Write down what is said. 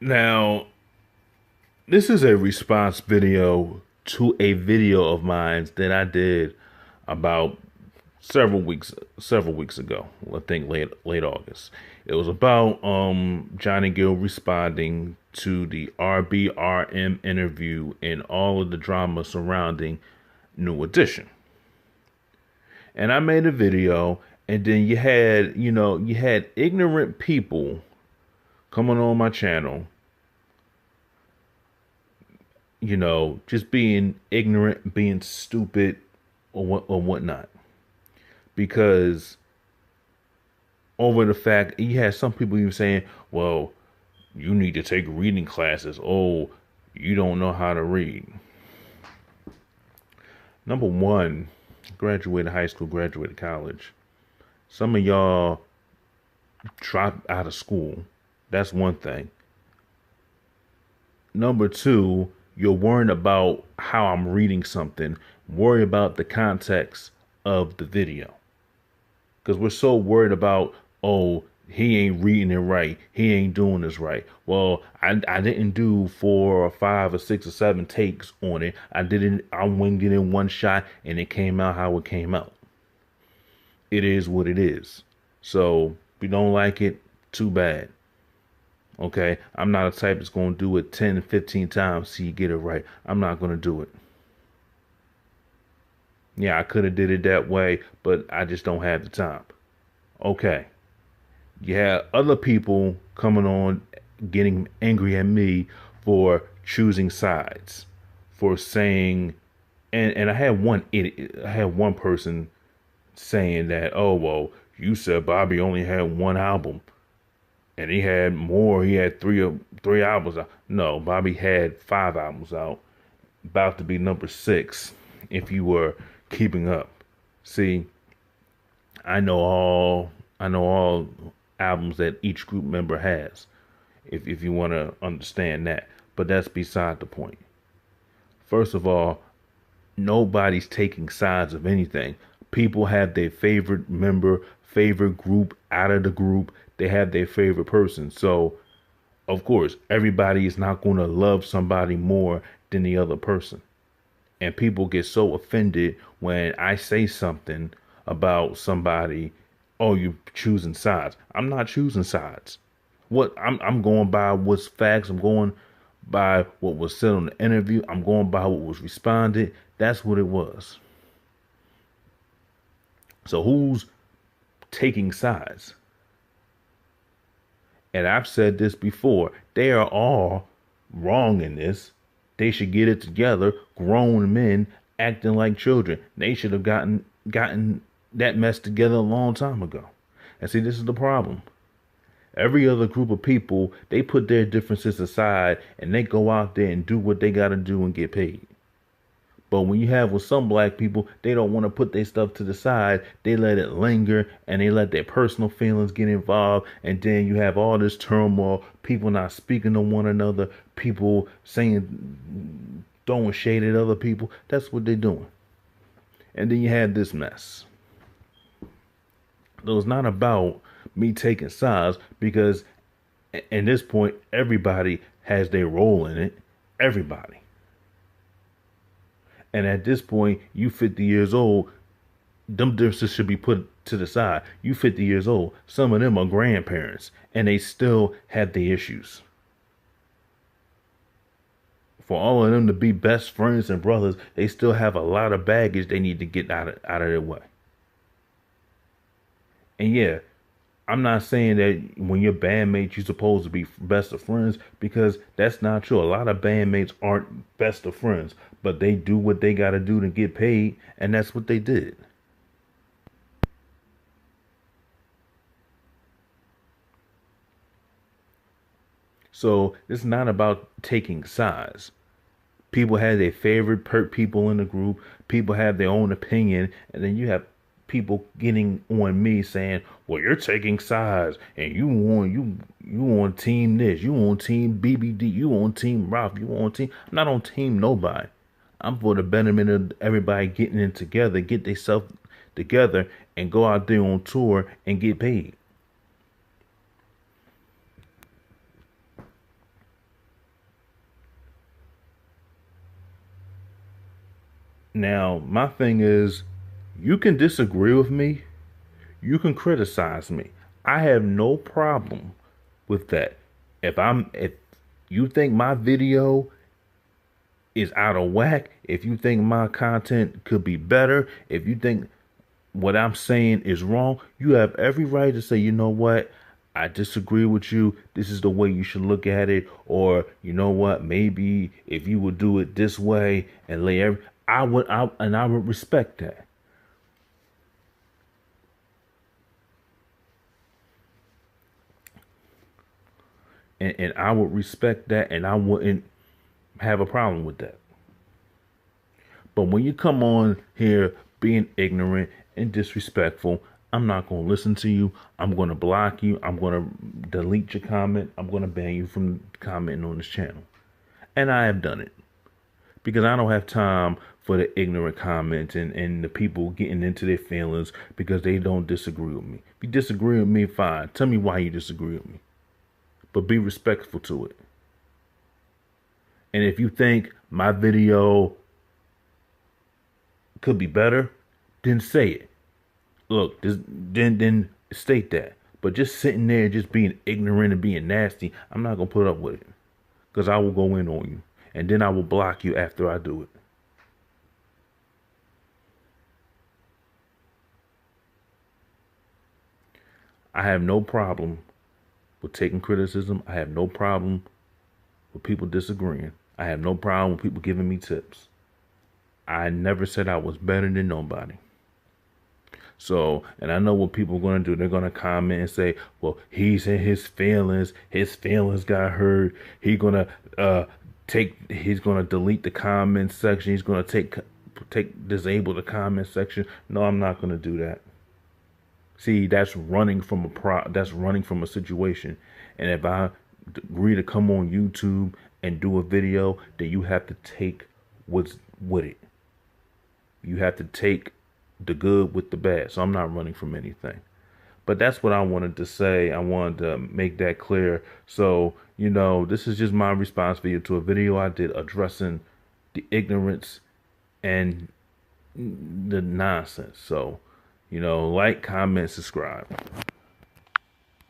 Now, this is a response video to a video of mine that I did about several weeks ago. I think late August. It was about Johnny Gill responding to the RBRM interview and all of the drama surrounding New Edition. And I made a video, and then you had ignorant people coming on my channel, just being ignorant, being stupid, or whatnot. Because over the fact you had some people even saying, "Well, you need to take reading classes. Oh, you don't know how to read." Number one, graduated high school, graduated college. Some of y'all dropped out of school. That's one thing. Number two, you're worrying about how I'm reading something. Worry about the context of the video. Because we're so worried about, oh, he ain't reading it right. He ain't doing this right. Well, I didn't do 4 or 5 or 6 or 7 takes on it. I winged it in one shot and it came out how it came out. It is what it is. So if you don't like it, too bad. Okay, I'm not a type that's going to do it 10, 15 times so you get it right. I'm not going to do it. Yeah, I could have did it that way, but I just don't have the time. Okay. You have other people coming on getting angry at me for choosing sides, for saying, and I had one person saying that, oh well, you said Bobby only had one album. And he had more. He had three albums out. No, Bobby had 5 albums out, about to be number 6. If you were keeping up, see, I know all albums that each group member has. If you want to understand that, but that's beside the point. First of all, nobody's taking sides of anything. People have their favorite member, favorite group out of the group. They have their favorite person. So, of course, everybody is not going to love somebody more than the other person. And people get so offended when I say something about somebody. Oh, you're choosing sides. I'm not choosing sides. I'm going by what's facts. I'm going by what was said on the interview. I'm going by what was responded. That's what it was. So who's taking sides? And I've said this before. They are all wrong in this. They should get it together. Grown men acting like children. They should have gotten that mess together a long time ago. And see, this is the problem. Every other group of people, they put their differences aside and they go out there and do what they got to do and get paid. But when you have with some black people, they don't want to put their stuff to the side. They let it linger and they let their personal feelings get involved. And then you have all this turmoil, people not speaking to one another, people saying, throwing shade at other people. That's what they're doing. And then you have this mess. So it's not about me taking sides because at this point, everybody has their role in it. Everybody. And at this point, you 50 years old, them differences should be put to the side. You 50 years old. Some of them are grandparents and they still have the issues. For all of them to be best friends and brothers, they still have a lot of baggage they need to get out of their way. And yeah, I'm not saying that when you're bandmates, you're supposed to be best of friends because that's not true. A lot of bandmates aren't best of friends, but they do what they got to do to get paid. And that's what they did. So it's not about taking sides. People have their favorite people in the group. People have their own opinion. And then you have people getting on me saying, well, you're taking sides and you on team this, you on team BBD, you on team Ralph, you on team. I'm not on team nobody. I'm for the betterment of everybody getting in together, get themselves together and go out there on tour and get paid. Now, my thing is, you can disagree with me, you can criticize me. I have no problem with that. If you think my video is out of whack, if you think my content could be better, if you think what I'm saying is wrong, you have every right to say, you know what, I disagree with you. This is the way you should look at it. Or, you know what, maybe if you would do it this way and I would respect that. And I would respect that, and I wouldn't have a problem with that. But when you come on here being ignorant and disrespectful, I'm not going to listen to you. I'm going to block you. I'm going to delete your comment. I'm going to ban you from commenting on this channel. And I have done it because I don't have time for the ignorant comments and the people getting into their feelings because they don't disagree with me. If you disagree with me, fine. Tell me why you disagree with me. But be respectful to it. And if you think my video could be better, then say it. Look, then state that. But just sitting there, just being ignorant and being nasty, I'm not gonna put up with it, because I will go in on you, and then I will block you after I do it. I have no problem with taking criticism. I have no problem with people disagreeing. I have no problem with people giving me tips. I never said I was better than nobody. So, and I know what people are going to do. They're going to comment and say, well, he's in his feelings. His feelings got hurt. He's going to he's going to delete the comment section. He's going to disable the comment section. No, I'm not going to do that. See, that's running from that's running from a situation. And if I agree to come on YouTube and do a video, then you have to take what's with it. You have to take the good with the bad. So I'm not running from anything. But that's what I wanted to say. I wanted to make that clear. So, you know, this is just my response video to a video I did addressing the ignorance and the nonsense. So, you know, like, comment, subscribe.